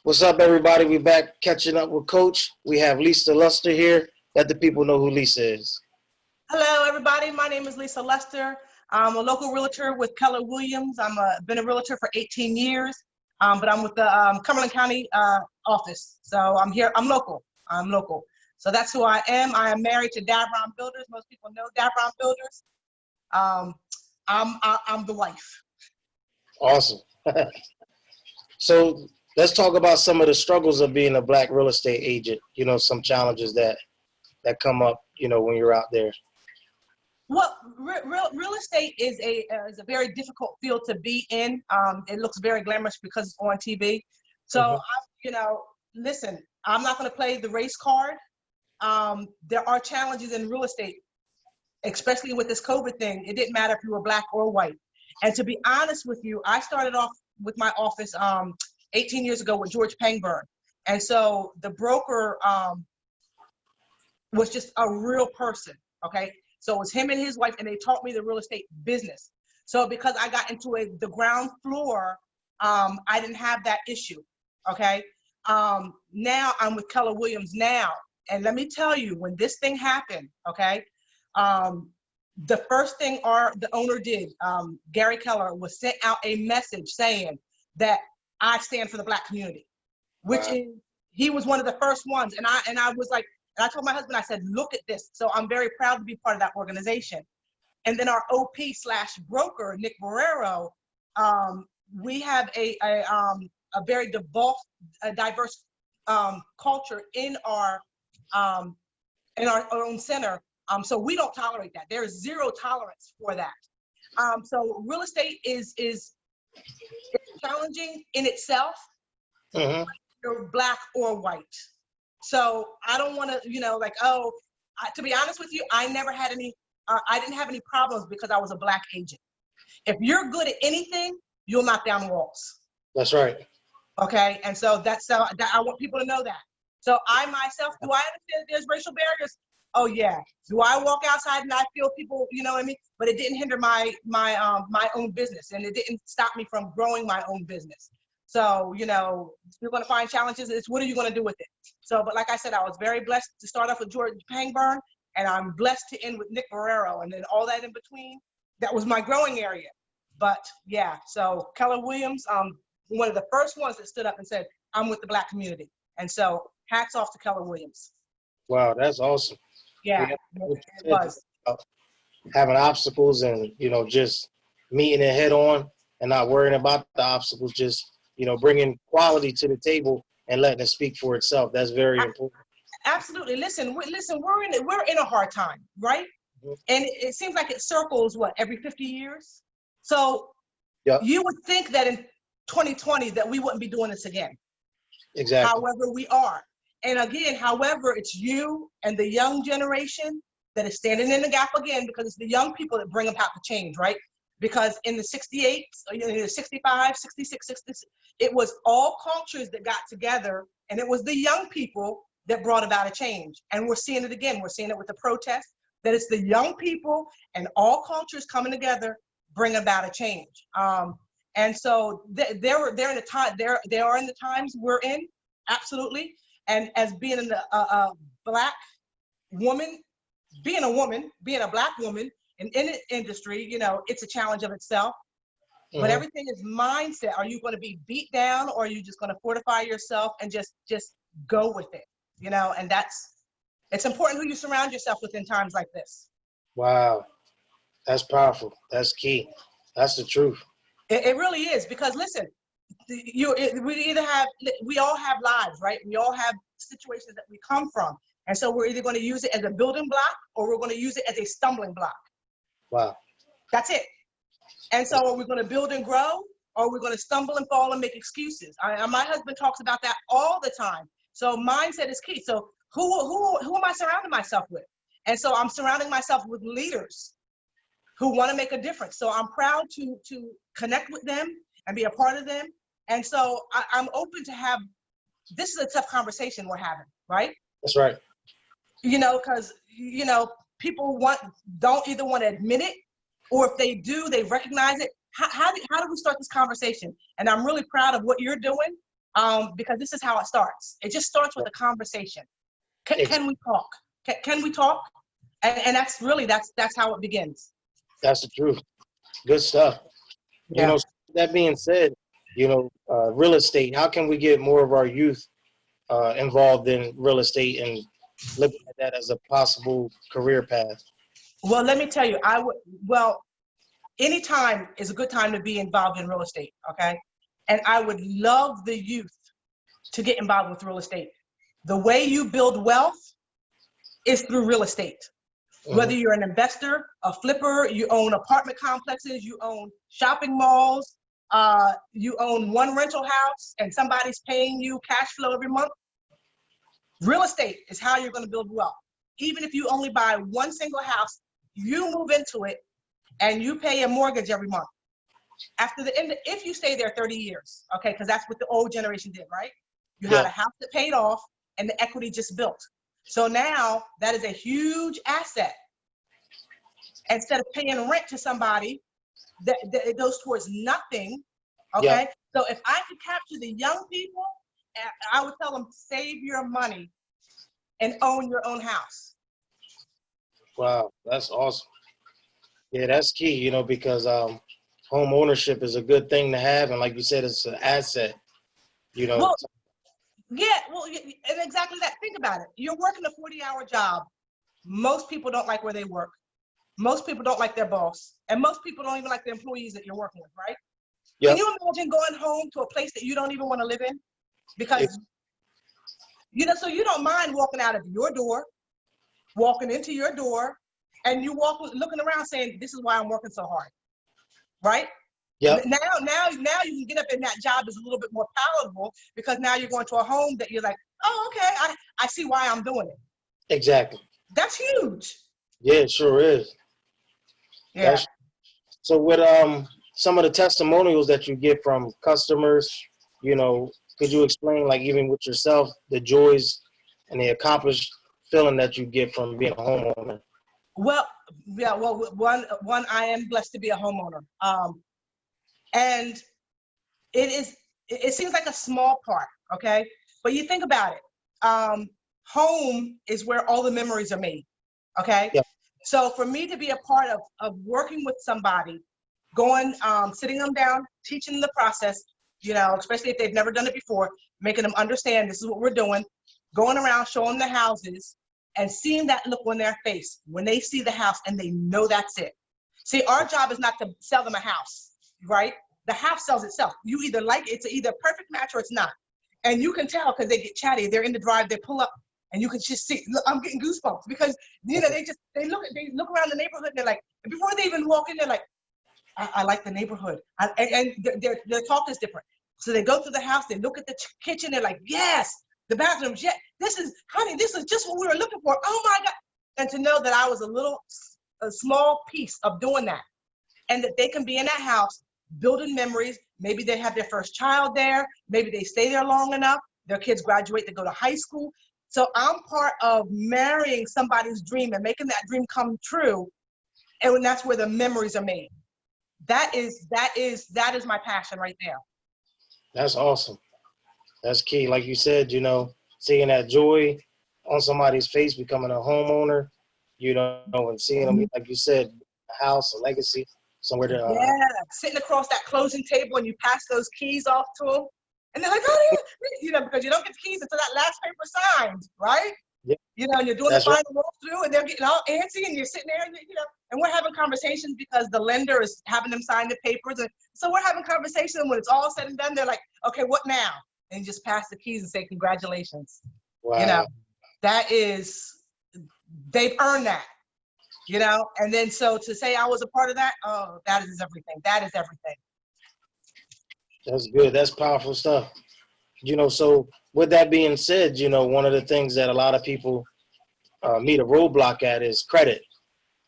What's up, everybody? We back catching up with Coach. We have Lisa Luster here. Let the people know who Lisa is. Hello, everybody. My name is Lisa Lester. I'm a local realtor with Keller Williams. Been a realtor for 18 years, but I'm with the Cumberland County office. So I'm here. I'm local. So that's who I am. I am married to Davron Builders. Most people know Davron Builders. I'm the wife. Awesome. So let's talk about some of the struggles of being a Black real estate agent. You know, some challenges that come up, you know, when you're out there. Well, real estate is a very difficult field to be in. It looks very glamorous because it's on TV. So, listen, I'm not going to play the race card. There are challenges in real estate, especially with this COVID thing. It didn't matter if you were Black or white. And to be honest with you, I started off with my office 18 years ago with George Pangburn. And so the broker was just a real person, okay? So it was him and his wife, and they taught me the real estate business. So because I got into the ground floor, I didn't have that issue, okay? Now I'm with Keller Williams now. And let me tell you, when this thing happened, okay, the first thing the owner did, Gary Keller, was sent out a message saying that I stand for the Black community, which is, he was one of the first ones. And I was like, and I told my husband, I said, look at this. So I'm very proud to be part of that organization. And then our OP/broker, Nick Barrero, we have a very diverse culture in our own center. So we don't tolerate that. There is zero tolerance for that. So real estate is challenging in itself, whether you're Black or white. So I don't want to, to be honest with you, I never had any, I didn't have any problems because I was a Black agent. If you're good at anything, you'll knock down walls. That's right. Okay, and so I want people to know that. So I myself, do I understand there's racial barriers? Oh yeah. Do I walk outside and I feel people, you know what I mean? But it didn't hinder my own business, and it didn't stop me from growing my own business. So, you're going to find challenges. It's what are you going to do with it? So, but like I said, I was very blessed to start off with George Pangburn, and I'm blessed to end with Nick Barrero, and then all that in between. That was my growing area. But yeah, so Keller Williams, one of the first ones that stood up and said, I'm with the Black community. And so hats off to Keller Williams. Wow, that's awesome. Yeah, it was. Having obstacles and, just meeting it head on and not worrying about the obstacles, just, bringing quality to the table and letting it speak for itself. That's very important. Absolutely. Listen, we're in a hard time, right? Mm-hmm. And it seems like it circles, every 50 years? So You would think that in 2020 that we wouldn't be doing this again. Exactly. However, we are. And again, it's you and the young generation that is standing in the gap again, because it's the young people that bring about the change, right? Because in the 68, in the 65, 66, 66, it was all cultures that got together, and it was the young people that brought about a change. And we're seeing it again. We're seeing it with the protests, that it's the young people and all cultures coming together, bring about a change. And so they are in the times we're in, absolutely. And as being a Black woman, being a Black woman in the industry, it's a challenge of itself. Mm-hmm. But everything is mindset. Are you going to be beat down, or are you just going to fortify yourself and just go with it? And it's important who you surround yourself with in times like this. Wow, that's powerful. That's key. That's the truth. It really is, because listen, we all have lives, right? We all have situations that we come from. And so we're either going to use it as a building block, or we're going to use it as a stumbling block. Wow. That's it. And so are we going to build and grow, or are we going to stumble and fall and make excuses? My husband talks about that all the time. So mindset is key. So who am I surrounding myself with? And so I'm surrounding myself with leaders who want to make a difference. So I'm proud to connect with them and be a part of them. And so I'm open to have, this is a tough conversation we're having, right? That's right. Because, people don't either want to admit it, or if they do, they recognize it. How do we start this conversation? And I'm really proud of what you're doing. because this is how it starts. It just starts with a conversation. Can we talk? Can we talk? And that's how it begins. That's the truth. Good stuff. You Yeah. know, that being said, real estate, how can we get more of our youth involved in real estate and looking at that as a possible career path? Well, let me tell you, any time is a good time to be involved in real estate, okay? And I would love the youth to get involved with real estate. The way you build wealth is through real estate. Whether you're an investor, a flipper, you own apartment complexes, you own shopping malls, you own one rental house and somebody's paying you cash flow every month. Real estate is how you're going to build wealth. Even if you only buy one single house, you move into it and you pay a mortgage every month. After the end, if you stay there 30 years, okay, because that's what the old generation did, right? You had a house that paid off and the equity just built. So now that is a huge asset. Instead of paying rent to somebody, that it goes towards nothing, okay? So if I could capture the young people, I would tell them, save your money and own your own house. Wow, that's awesome. Yeah, that's key, because home ownership is a good thing to have. And like you said, it's an asset, Well, and exactly that. Think about it. You're working a 40-hour job. Most people don't like where they work. Most people don't like their boss. And most people don't even like the employees that you're working with, right? Can you imagine going home to a place that you don't even want to live in? Because, so you don't mind walking out of your door, walking into your door, and you looking around saying, this is why I'm working so hard, right? Yeah. Now you can get up and that job is a little bit more palatable because now you're going to a home that you're like, oh, okay, I see why I'm doing it. Exactly. That's huge. Yeah, it sure is. Yeah. So with some of the testimonials that you get from customers, could you explain, like even with yourself, the joys and the accomplished feeling that you get from being a homeowner? Well, one, I am blessed to be a homeowner. And it seems like a small part, okay? But you think about it. Home is where all the memories are made, okay? Yeah. So for me to be a part of working with somebody, sitting them down, teaching them the process, especially if they've never done it before, making them understand this is what we're doing, going around, showing the houses, and seeing that look on their face when they see the house and they know that's it. See, our job is not to sell them a house, right? The house sells itself. You either like it, it's either a perfect match or it's not. And you can tell because they get chatty. They're in the drive, they pull up, and you can just see, look, I'm getting goosebumps because, they look around the neighborhood and they're like, before they even walk in, they're like, I like the neighborhood. And their talk is different. So they go through the house, they look at the kitchen, they're like, yes, the bathrooms, yeah, this is just what we were looking for. Oh my God. And to know that I was a small piece of doing that and that they can be in that house building memories. Maybe they have their first child there. Maybe they stay there long enough. Their kids graduate, they go to high school. So I'm part of marrying somebody's dream and making that dream come true. And that's where the memories are made. That is my passion right there. That's awesome. That's key. Like you said, seeing that joy on somebody's face, becoming a homeowner, and seeing them, like you said, a house, a legacy, somewhere to sitting across that closing table and you pass those keys off to them. And they're like, oh, yeah, because you don't get the keys until that last paper signed, right? Yeah. And you're doing the final walkthrough and they're getting all antsy and you're sitting there, and we're having conversations because the lender is having them sign the papers. And so we're having conversations, and when it's all said and done, they're like, okay, what now? And you just pass the keys and say, congratulations. Wow. They've earned that, and then so to say I was a part of that, oh, that is everything. That is everything. That's good. That's powerful stuff. So with that being said, one of the things that a lot of people meet a roadblock at is credit.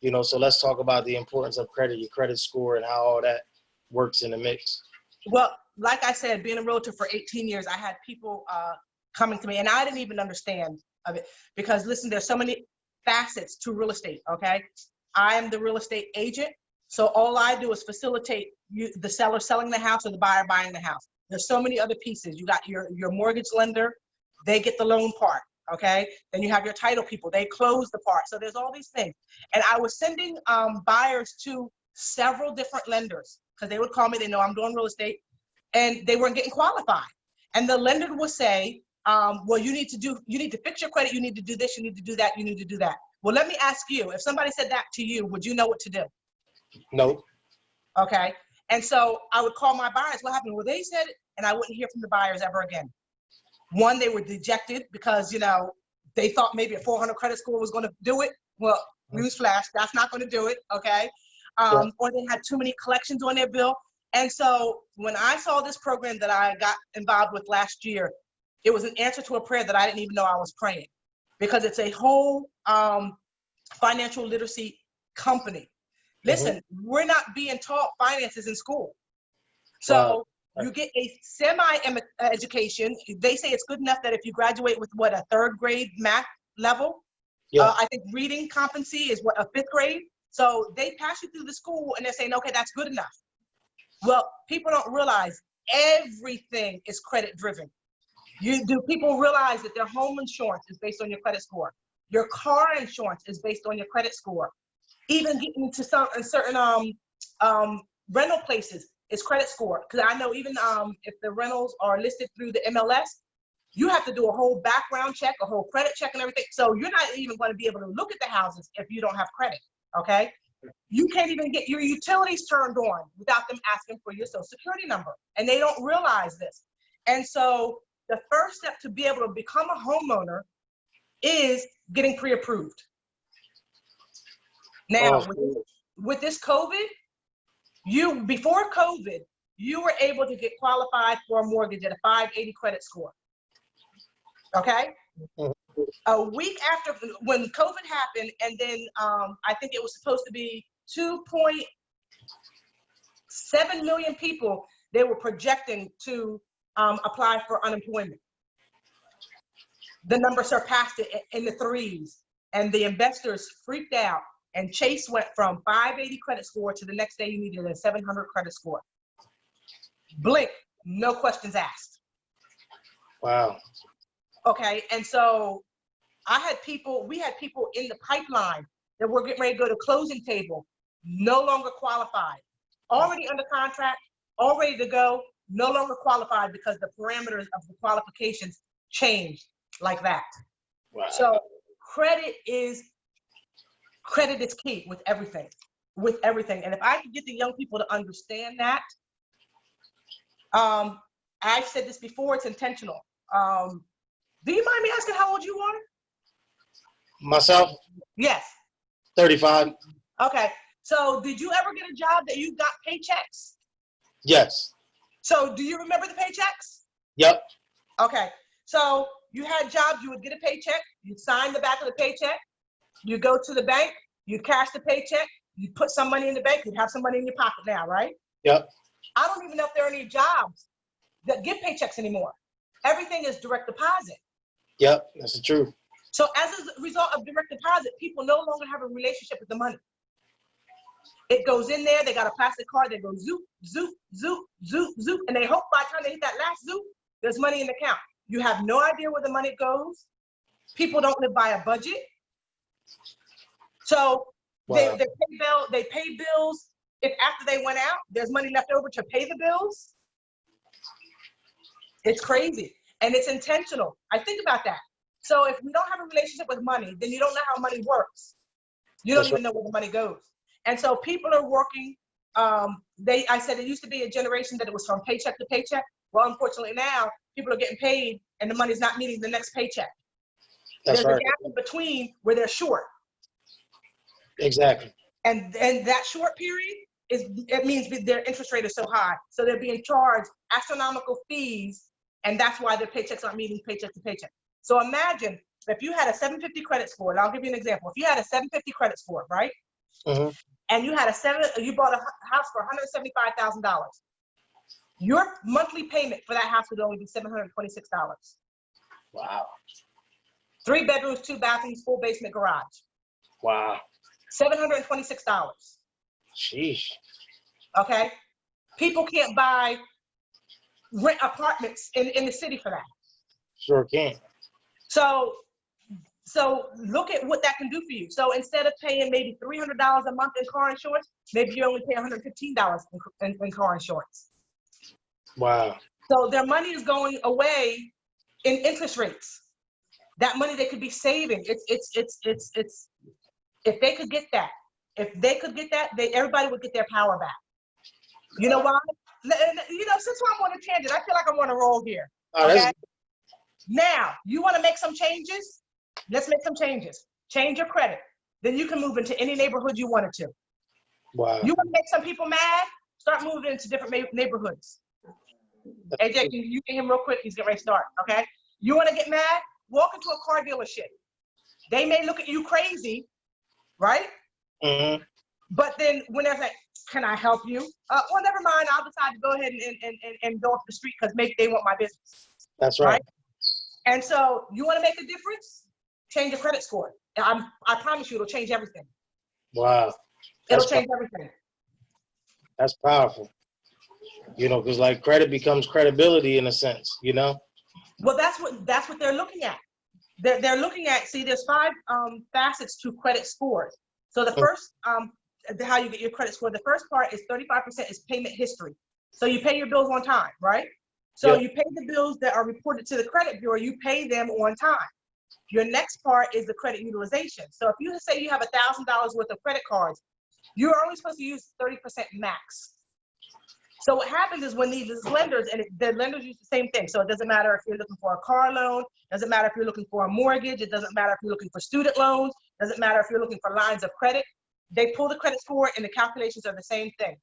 So let's talk about the importance of credit, your credit score, and how all that works in the mix. Well, like I said, being a realtor for 18 years, I had people coming to me, and I didn't even understand of it because, listen, there's so many facets to real estate, okay? I am the real estate agent, so all I do is facilitate the seller selling the house or the buyer buying the house. there's so many other pieces. You got your mortgage lender, they get the loan part, okay? Then you have your title people, they close the part. So there's all these things. And I was sending buyers to several different lenders because they would call me, they know I'm doing real estate, and they weren't getting qualified. And the lender would say, well, you need to fix your credit, you need to do this, you need to do that, you need to do that. Well, let me ask you, if somebody said that to you, would you know what to do? No. Okay. And so I would call my buyers. What happened? Well, they said it, and I wouldn't hear from the buyers ever again. One, they were dejected because, they thought maybe a 400 credit score was going to do it. Well, newsflash, that's not going to do it. Okay. Yeah. Or they had too many collections on their bill. And so when I saw this program that I got involved with last year, it was an answer to a prayer that I didn't even know I was praying, because it's a whole financial literacy company. Listen, we're not being taught finances in school. So you get a semi-education. They say it's good enough that if you graduate with a third grade math level, I think reading competency is a fifth grade. So they pass you through the school and they're saying, okay, that's good enough. Well, people don't realize everything is credit driven. Do people realize that their home insurance is based on your credit score? Your car insurance is based on your credit score. Even getting to certain rental places is credit score. Because I know even if the rentals are listed through the MLS, you have to do a whole background check, a whole credit check and everything. So you're not even going to be able to look at the houses if you don't have credit, okay? You can't even get your utilities turned on without them asking for your social security number. And they don't realize this. And so the first step to be able to become a homeowner is getting pre-approved. Now, with this COVID, before COVID, you were able to get qualified for a mortgage at a 580 credit score. Okay? A week after, when COVID happened, and then I think it was supposed to be 2.7 million people they were projecting to apply for unemployment. The number surpassed it in the threes, and the investors freaked out. And Chase went from 580 credit score to the next day you needed a 700 credit score. Blink, no questions asked. Wow. Okay, and so we had people in the pipeline that were getting ready to go to closing table, no longer qualified, already under contract, all ready to go, no longer qualified because the parameters of the qualifications changed like that. Wow. So credit is key with everything, And if I could get the young people to understand that, I've said this before, it's intentional. Do you mind me asking how old you are? Myself? Yes. 35. Okay. So did you ever get a job that you got paychecks? Yes. So do you remember the paychecks? Yep. Okay. So you had jobs, you would get a paycheck, you'd sign the back of the paycheck, you go to the bank, you cash the paycheck, you put some money in the bank, you'd have some money in your pocket now, right? Yep. I don't even know if there are any jobs that give paychecks anymore. Everything is direct deposit. Yep, that's the truth. So as a result of direct deposit, people no longer have a relationship with the money. It goes in there, they got a plastic card, they go zoop, zoop, zoop, zoop, zoop, and they hope by the time they hit that last zoop, there's money in the account. You have no idea where the money goes. People don't live by a budget. So Wow. they pay bills. If after they went out, there's money left over to pay the bills. It's crazy. And it's intentional. I think about that. So if we don't have a relationship with money, then you don't know how money works. You don't even know where the money goes. And so people are working. I said it used to be a generation that it was from paycheck to paycheck. Well, unfortunately now, people are getting paid and the money's not meeting the next paycheck. That's There's right. a gap in between where they're short. Exactly. And that short period, it means their interest rate is so high. So they're being charged astronomical fees, and that's why their paychecks aren't meeting paycheck to paycheck. So imagine if you had a 750 credit score, and I'll give you an example. If you had a 750 credit score, right? Mm-hmm. And you bought a house for $175,000. Your monthly payment for that house would only be $726. Wow. 3 bedrooms, 2 bathrooms, full basement garage. Wow. $726. Sheesh. Okay? People can't buy rent apartments in the city for that. Sure can. So look at what that can do for you. So instead of paying maybe $300 a month in car insurance, maybe you only pay $115 in car insurance. Wow. So their money is going away in interest rates. That money they could be saving. It's if they could get that, everybody would get their power back. You know why? You know, since I'm on a tangent, I feel like I'm on a roll here. Okay. Now, you want to make some changes? Let's make some changes. Change your credit. Then you can move into any neighborhood you wanted to. Wow. You want to make some people mad? Start moving into different neighborhoods. AJ, you can hear him real quick. He's getting ready to start, okay? You want to get mad? Walk into a car dealership. They may look at you crazy, right? Mm-hmm. But then when they're like, can I help you? Well, never mind. I'll decide to go ahead and go off the street because maybe they want my business. That's right. And so you want to make a difference? Change your credit score. I promise you it'll change everything. Wow. It'll change everything. That's powerful. You know, because like credit becomes credibility in a sense, you know? Well, that's what they're looking at. They're looking at, see, there's 5 facets to credit scores. So the first, how you get your credit score, the first part is 35% is payment history. So you pay your bills on time, right? So you pay the bills that are reported to the credit bureau, you pay them on time. Your next part is the credit utilization. So if you say you have $1,000 worth of credit cards, you're only supposed to use 30% max. So what happens is when these lenders, and the lenders use the same thing. So it doesn't matter if you're looking for a car loan, doesn't matter if you're looking for a mortgage, it doesn't matter if you're looking for student loans, doesn't matter if you're looking for lines of credit. They pull the credit score and the calculations are the same thing.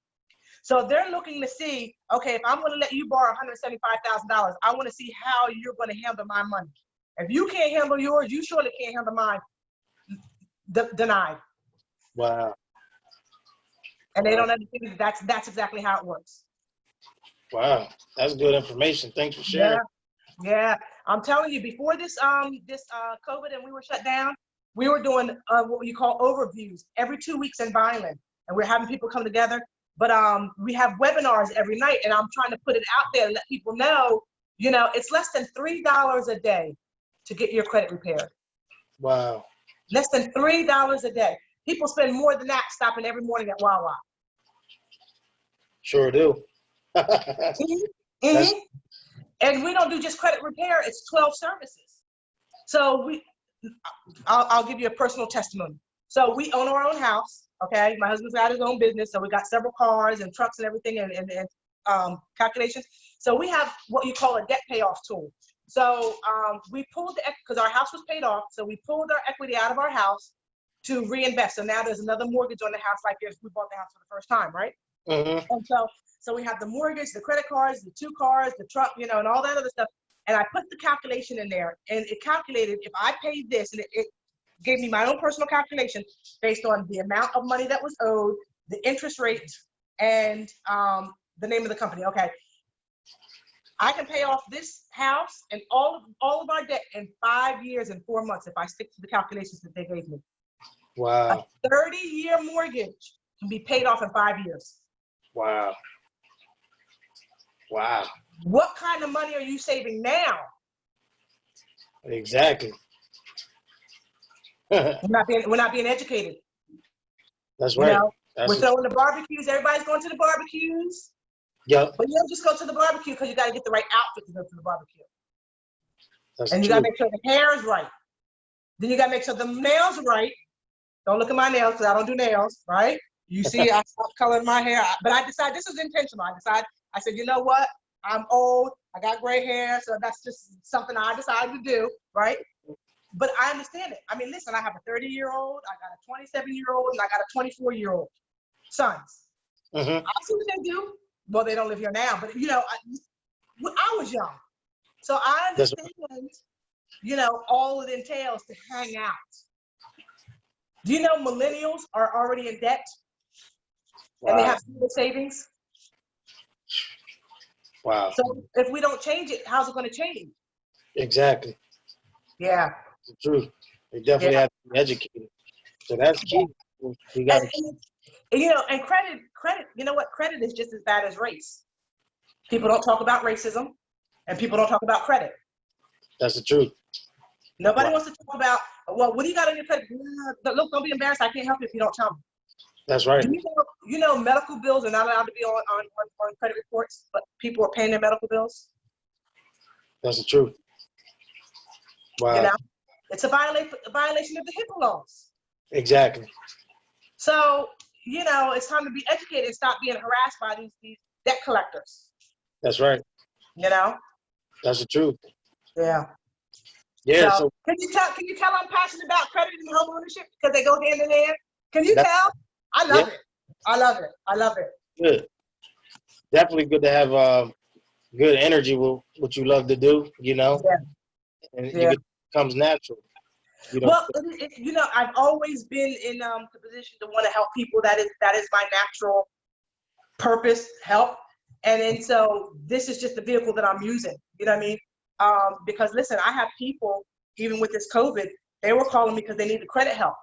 So they're looking to see, okay, if I'm going to let you borrow $175,000, I want to see how you're going to handle my money. If you can't handle yours, you surely can't handle mine. Denied. Wow. And they don't understand that's exactly how it works. Wow, that's good information. Thanks for sharing. Yeah. I'm telling you, before this COVID and we were shut down, we were doing what you call overviews every 2 weeks in Vineland, and we're having people come together. But we have webinars every night, and I'm trying to put it out there and let people know, you know, it's less than $3 a day to get your credit repaired. Wow. Less than $3 a day. People spend more than that stopping every morning at Wawa. Sure do. Mm-hmm. And we don't do just credit repair, it's 12 services. So I'll give you a personal testimony. So we own our own house, okay? My husband's got his own business, so we got several cars and trucks and everything and calculations. So we have what you call a debt payoff tool. So we pulled because our house was paid off, so we pulled our equity out of our house to reinvest. So now there's another mortgage on the house like if we bought the house for the first time, right? Mm-hmm. And so we have the mortgage, the credit cards, the 2 cars, the truck, you know, and all that other stuff. And I put the calculation in there, and it calculated if I paid this, and it gave me my own personal calculation based on the amount of money that was owed, the interest rate, and the name of the company. Okay, I can pay off this house and all of our debt in 5 years and 4 months if I stick to the calculations that they gave me. Wow. A 30-year mortgage can be paid off in 5 years. Wow. Wow. What kind of money are you saving now? Exactly. We're not being educated. That's right. You know, we're throwing the barbecues. Everybody's going to the barbecues. Yep. But you don't just go to the barbecue because you got to get the right outfit to go to the barbecue. That's and you true. got to make sure the hair is right. Then you got to make sure the nails are right. Don't look at my nails because I don't do nails, right? You see, I stopped coloring my hair. But I decided this was intentional. I said, you know what? I'm old. I got gray hair. So that's just something I decided to do, right? But I understand it. I mean, listen, I have a 30-year-old, I got a 27-year-old, and I got a 24-year-old sons. Mm-hmm. I see what they do. Well, they don't live here now, but you know, I was young. So I understand, you know, all it entails to hang out. Do you know millennials are already in debt? Wow. And they have zero savings? Wow. So if we don't change it, how's it going to change? Exactly. Yeah. It's the truth. They definitely have to be educated. So that's key. We got you know, and credit, you know what? Credit is just as bad as race. People don't talk about racism, and people don't talk about credit. That's the truth. Nobody Wow. wants to talk about, well, what do you got on your credit? Look, don't be embarrassed. I can't help you if you don't tell me. That's right. Do you know medical bills are not allowed to be on credit reports, but people are paying their medical bills? That's the truth. Wow. You know, it's a violation of the HIPAA laws. Exactly. So, it's time to be educated and stop being harassed by these debt collectors. That's right. That's the truth. Yeah. Yeah. So, So can you tell I'm passionate about credit and home ownership because they go hand in hand? Can you that, tell? I love yeah, it. I love it. I love it. good. Definitely good to have good energy with what you love to do. Yeah. And Yeah. it comes natural. Well, I've always been in the position to want to help people. That is my natural purpose, help. And then so this is just the vehicle that I'm using. You know what I mean? Because listen, I have people, even with this COVID, they were calling me because they needed credit help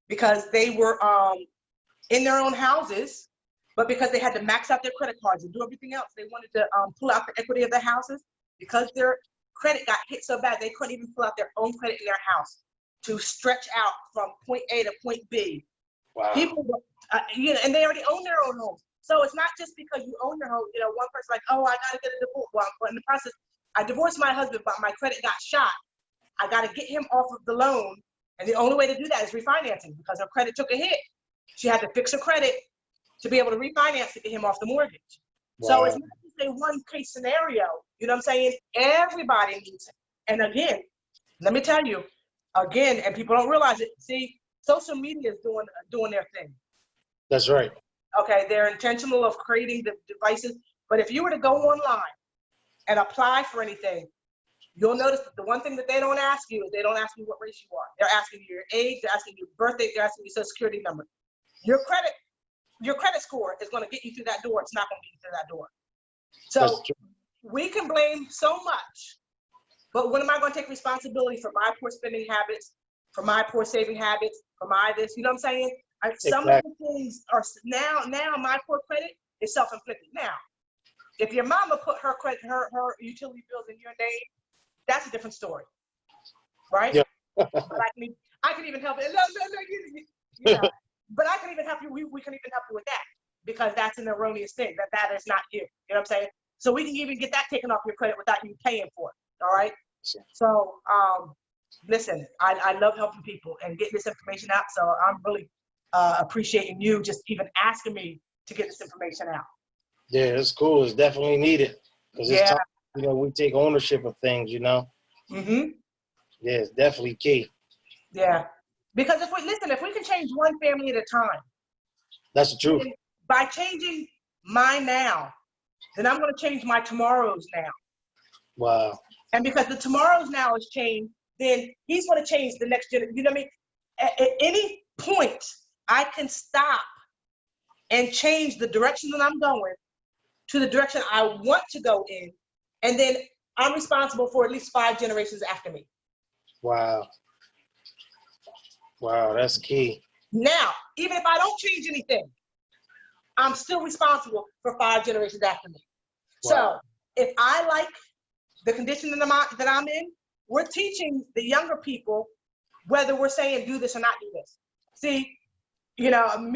because they were in their own houses, but because they had to max out their credit cards and do everything else, they wanted to pull out the equity of their houses because their credit got hit so bad they couldn't even pull out their own credit in their house to stretch out from point A to point B. Wow. People, and they already own their own homes. So it's not just because you own your home. One person like, oh, I got to get a divorce. Well, in the process, I divorced my husband, but my credit got shot. I got to get him off of the loan. And the only way to do that is refinancing because her credit took a hit. She had to fix her credit to be able to refinance to get him off the mortgage. Wow. So it's not just a one case scenario. You know what I'm saying? Everybody needs it. And again, let me tell you, and people don't realize it. See, social media is doing their thing. That's right. Okay, they're intentional of creating the devices. But if you were to go online and apply for anything, you'll notice that the one thing that they don't ask you is they don't ask you what race you are. They're asking you your age, they're asking you your birthday, they're asking you your social security number. Your credit score is going to get you through that door. It's not going to get you through that door. So we can blame so much, but when am I going to take responsibility for my poor spending habits, for my poor saving habits, for my this? You know what I'm saying? Some of the things are now my poor credit is self-inflicted. Now, if your mama put her utility bills in your name, that's a different story, right? Yeah. But I can even help it. No, but I can even help you. We can even help you with that because that's an erroneous thing. That is not you. You know what I'm saying? So we can even get that taken off your credit without you paying for it. All right. So listen, I love helping people and getting this information out. So I'm really appreciating you just even asking me to get this information out. Yeah, it's cool. It's definitely needed because it's time. We take ownership of things. Mm-hmm. Yeah, it's definitely key. Yeah. Because if we can change one family at a time. That's the truth. By changing my now, then I'm going to change my tomorrow's now. Wow. And because the tomorrow's now is changed, then he's going to change the next generation. You know what I mean? At any point, I can stop and change the direction that I'm going to the direction I want to go in. And then I'm responsible for at least 5 generations after me. Wow. Wow, that's key. Now, even if I don't change anything, I'm still responsible for 5 generations after me. Wow. So if I like the condition that I'm in, we're teaching the younger people whether we're saying do this or not do this. See, me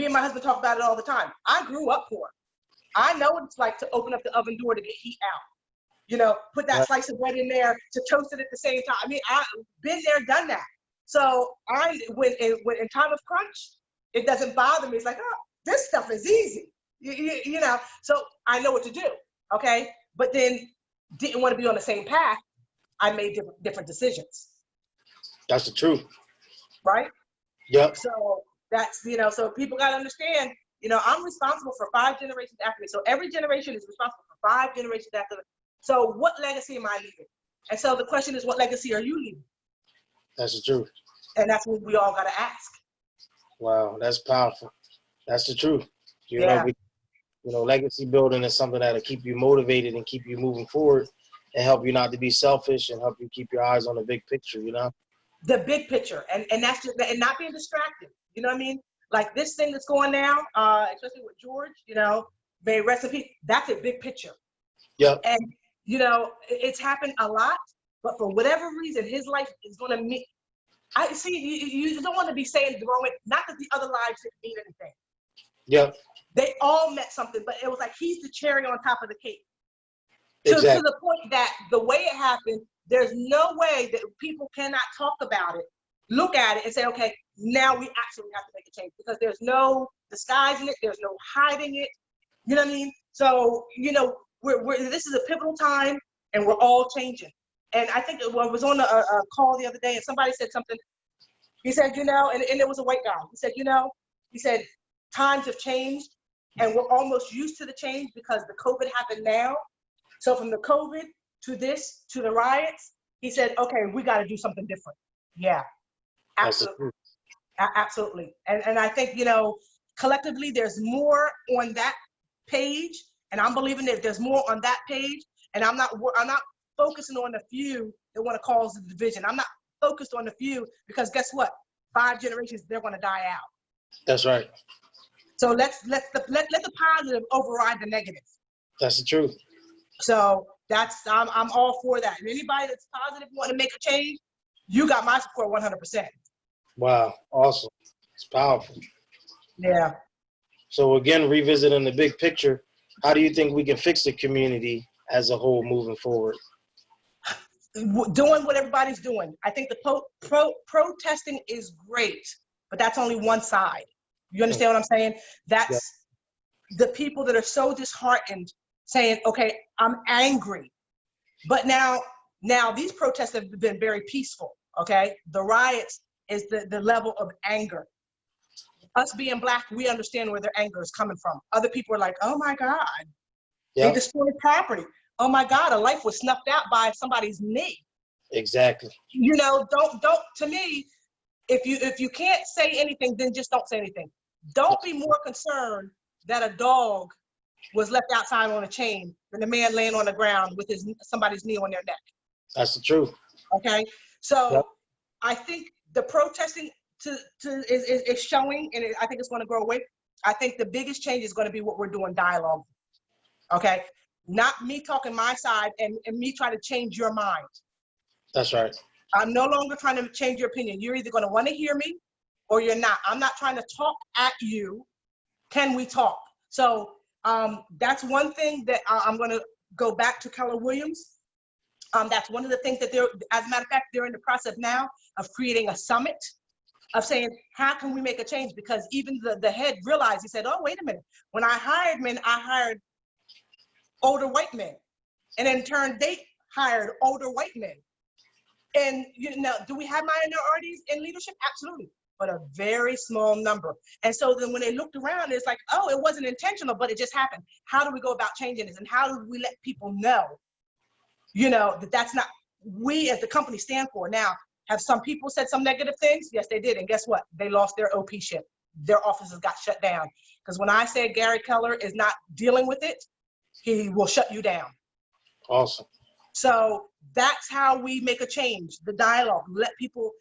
and my husband talk about it all the time. I grew up poor. I know what it's like to open up the oven door to get heat out. Put that slice of bread in there to toast it at the same time. I mean, I've been there, done that. So when in time of crunch, it doesn't bother me. It's like, oh, this stuff is easy. So I know what to do. Okay. But then didn't want to be on the same path. I made different decisions. That's the truth. Right? Yep. So that's, so people got to understand, I'm responsible for 5 generations after me. So every generation is responsible for 5 generations after me. So what legacy am I leaving? And so the question is, what legacy are you leaving? That's the truth. And that's what we all got to ask. Wow, that's powerful. That's the truth. Yeah. Legacy building is something that'll keep you motivated and keep you moving forward and help you not to be selfish and help you keep your eyes on the big picture, The big picture. And that's just, and not being distracted. You know what I mean? Like this thing that's going now, especially with George, may rest in peace. That's a big picture. Yep. And, you know, it's happened a lot, but for whatever reason, his life is going to meet. I see, you don't want to be saying throwing, not that the other lives didn't mean anything. Yep. They all meant something, but it was like he's the cherry on top of the cake. To Exactly. the point that the way it happened, there's no way that people cannot talk about it, look at it and say, okay, now we actually have to make a change, because there's no disguising it. There's no hiding it. You know what I mean? So, you know, this is a pivotal time and we're all changing. And I think I was on a call the other day and somebody said something. He said, you know, and it was a white guy. He said, you know, he said, times have changed and we're almost used to the change because the COVID happened now. So from the COVID to this, to the riots, he said, okay, we got to do something different. Yeah, absolutely. Absolutely. And I think, you know, collectively, there's more on that page. And I'm believing that there's more on that page. And I'm not focusing on the few that want to cause the division. I'm not focused on the few because guess what? 5 generations, they're going to die out. That's right. So let the positive override the negative. That's the truth. So I'm all for that. And anybody that's positive, want to make a change, you got my support 100%. Wow. Awesome. It's powerful. Yeah. So again, revisiting the big picture, how do you think we can fix the community as a whole moving forward? Doing what everybody's doing. I think the protesting is great, but that's only one side. You understand what I'm saying? That's the people that are so disheartened saying, okay, I'm angry. But now these protests have been very peaceful, okay? The riots is the level of anger. Us being Black, we understand where their anger is coming from. Other people are like, oh my God, they destroyed property. Oh my God, a life was snuffed out by somebody's knee. Exactly. You know, don't, to me, if you can't say anything, then just don't say anything. Don't be more concerned that a dog was left outside on a chain than the man laying on the ground with somebody's knee on their neck. That's the truth. Okay, so I think the protesting is showing, and I think it's going to grow away. I think the biggest change is going to be what we're doing, dialogue. Okay, not me talking my side and me trying to change your mind. That's right. I'm no longer trying to change your opinion. You're either going to want to hear me or you're not. I'm not trying to talk at you. Can we talk? So that's one thing that I'm going to go back to Keller Williams. That's one of the things that as a matter of fact, they're in the process now of creating a summit of saying, how can we make a change? Because even the head realized, he said, oh, wait a minute. When I hired men, I hired older white men. And in turn, they hired older white men. And you know, do we have minorities in leadership? Absolutely, but a very small number. And so then when they looked around, it's like, oh, it wasn't intentional, but it just happened. How do we go about changing this? And how do we let people know, you know, that that's not we as the company stand for? Now, have some people said some negative things? Yes, they did. And guess what? They lost their OP ship. Their offices got shut down. Because when I say Gary Keller is not dealing with it, he will shut you down. Awesome. So that's how we make a change, the dialogue. Let people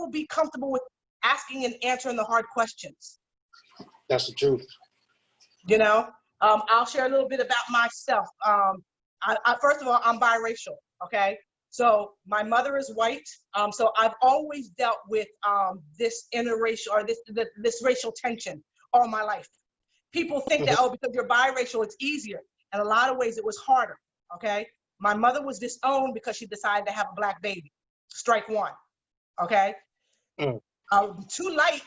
be comfortable with asking and answering the hard questions. That's the truth. You know, I'll share a little bit about myself. First of all, I'm biracial, okay? So my mother is white. So I've always dealt with this interracial or this racial tension all my life. People think that, oh, because you're biracial, it's easier. In a lot of ways, it was harder, okay? My mother was disowned because she decided to have a Black baby. Strike one, okay? Too light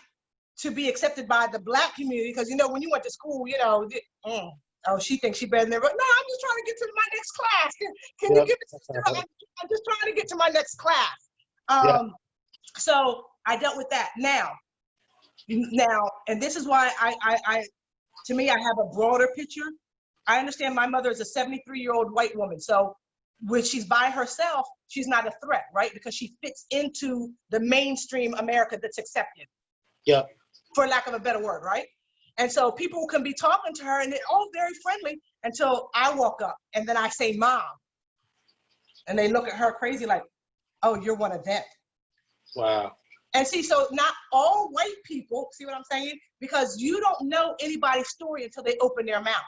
to be accepted by the Black community because, you know, when you went to school, you know, oh, she thinks she better than everybody. No, I'm just trying to get to my next class. Can you give it to me? I'm just trying to get to my next class. So I dealt with that. Now, and this is why to me, I have a broader picture. I understand my mother is a 73-year-old white woman. So when she's by herself, she's not a threat, right? Because she fits into the mainstream America that's accepted. Yeah. For lack of a better word, right? And so people can be talking to her and they're all very friendly until I walk up and then I say, Mom. And they look at her crazy like, oh, you're one of them. Wow. And see, so not all white people, see what I'm saying? Because you don't know anybody's story until they open their mouth.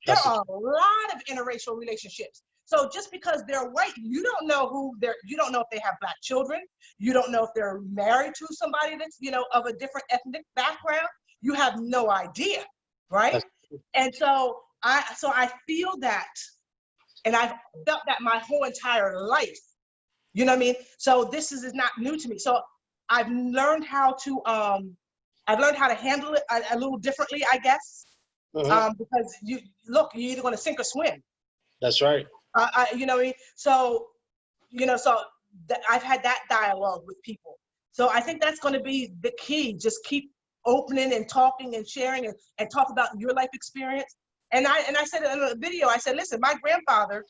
There That's are a lot of interracial relationships. So just because they're white, you don't know you don't know if they have black children. You don't know if they're married to somebody that's, of a different ethnic background. You have no idea, right? that's And so I feel that, and I've felt that my whole entire life. You know what I mean? So this is not new to me. So I've learned how to handle it a little differently, I guess. Because you're either going to sink or swim. That's right. You know what I mean? So, I've had that dialogue with people. So I think that's going to be the key. Just keep opening and talking and sharing and talk about your life experience. And I said in a video, I said, listen, my grandfather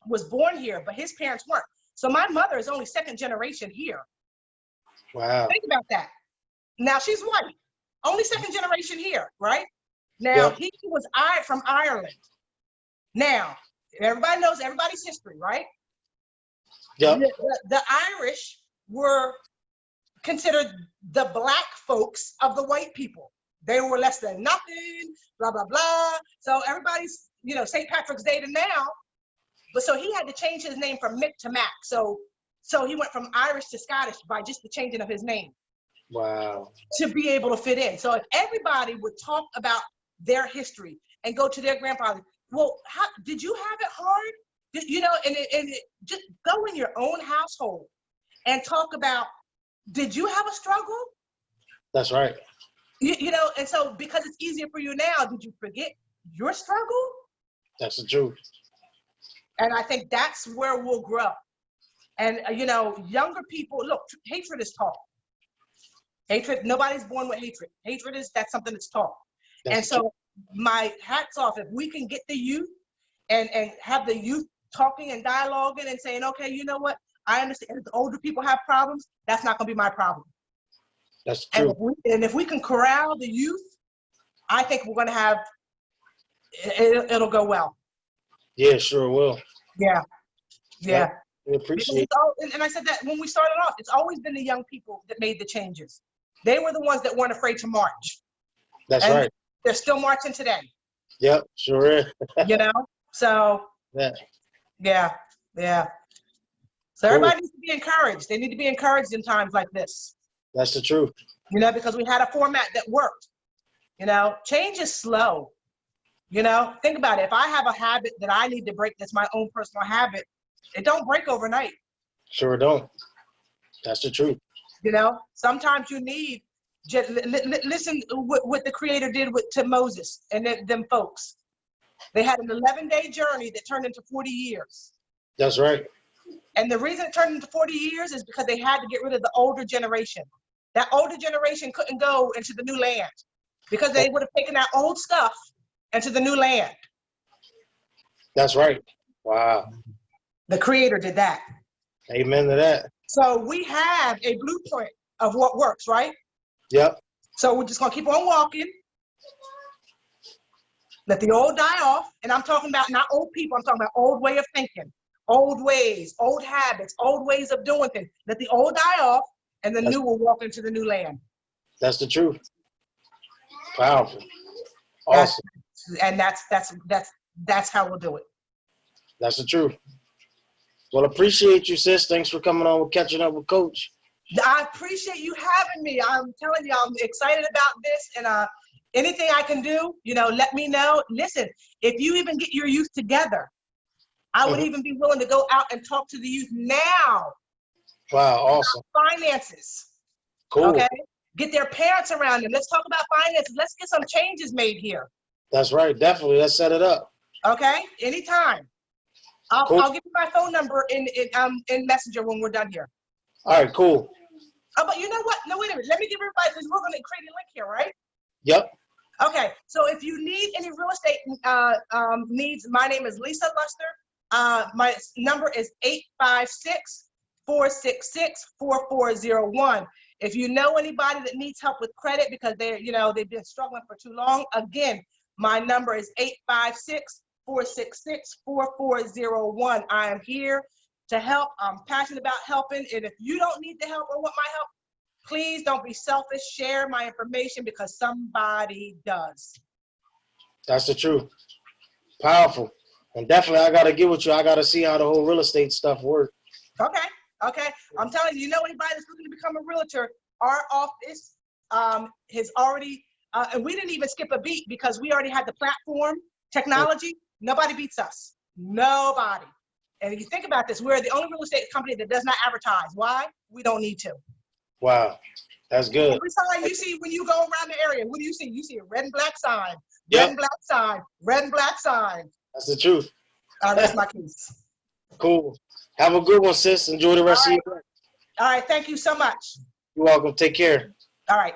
was born here, but his parents weren't. So my mother is only second generation here. Wow. Think about that. Now she's white, only second generation here, right? Now Yep. he was from Ireland. Now everybody knows everybody's history, right? Yep. The Irish were considered the black folks of the white people. They were less than nothing, blah, blah, blah. So everybody's, St. Patrick's Day to now. But so he had to change his name from Mick to Mac. So he went from Irish to Scottish by just the changing of his name. Wow. To be able to fit in. So if everybody would talk about their history and go to their grandfather, well, how did you have it hard? And just go in your own household and talk about, did you have a struggle? That's right. And so because it's easier for you now, did you forget your struggle? That's the truth. And I think that's where we'll grow. And, younger people, look, hatred is taught. Hatred, nobody's born with hatred. That's something that's taught. And so my hats off, if we can get the youth and have the youth talking and dialoguing and saying, okay, you know what? I understand if the older people have problems, that's not gonna be my problem. That's true. And if we can corral the youth, I think we're gonna have, it'll go well. Yeah, sure will. Yeah. We appreciate it. And I said that when we started off, it's always been the young people that made the changes. They were the ones that weren't afraid to march. That's right. They're still marching today. Yep, sure is. So yeah. So Cool. everybody needs to be encouraged. They need to be encouraged in times like this. That's the truth. Because we had a format that worked. Change is slow. Think about it. If I have a habit that I need to break, that's my own personal habit, it don't break overnight. Sure don't. That's the truth. Sometimes you need, just listen what the Creator did to Moses and them folks. They had an 11-day journey that turned into 40 years. That's right. And the reason it turned into 40 years is because they had to get rid of the older generation. That older generation couldn't go into the new land because they would have taken that old stuff into the new land. That's right. Wow. The Creator did that. Amen to that. So we have a blueprint of what works, right? Yep. So we're just gonna keep on walking. Let the old die off. And I'm talking about not old people, I'm talking about old way of thinking, old ways, old habits, old ways of doing things. Let the old die off and the new will walk into the new land. That's the truth. Powerful. Awesome. That's how we'll do it. That's the truth. Well, appreciate you, sis. Thanks for coming on with Catching Up with Coach. I appreciate you having me. I'm telling you, I'm excited about this, and anything I can do, let me know. Listen, if you even get your youth together, I would even be willing to go out and talk to the youth now. Wow, awesome. Finances. Cool. Okay? Get their parents around them. Let's talk about finances. Let's get some changes made here. That's right. Definitely. Let's set it up. Okay? Anytime. I'll give you my phone number in Messenger when we're done here. All right, cool. Oh, but you know what? No, wait a minute. Let me give everybody, because we're going to create a link here, right? Yep. Okay. So if you need any real estate needs, my name is Lisa Luster. My number is 856-466-4401. If you know anybody that needs help with credit because they've been struggling for too long, again, my number is 856-466-4401. I am here to help. I'm passionate about helping. And if you don't need the help or want my help, please don't be selfish. Share my information because somebody does. That's the truth. Powerful. And definitely, I got to get with you. I got to see how the whole real estate stuff works. Okay. Okay. I'm telling you, you know, anybody that's looking to become a realtor, our office has already, and we didn't even skip a beat because we already had the platform technology. Nobody beats us. Nobody. And if you think about this, we're the only real estate company that does not advertise. Why? We don't need to. Wow. That's good. Every time you see, when you go around the area, what do you see? You see a red and black sign, red Yep. and black sign, red and black sign. That's the truth. That's my case. Cool. Have a good one, sis. Enjoy the rest of your day. All right. Thank you so much. You're welcome. Take care. All right.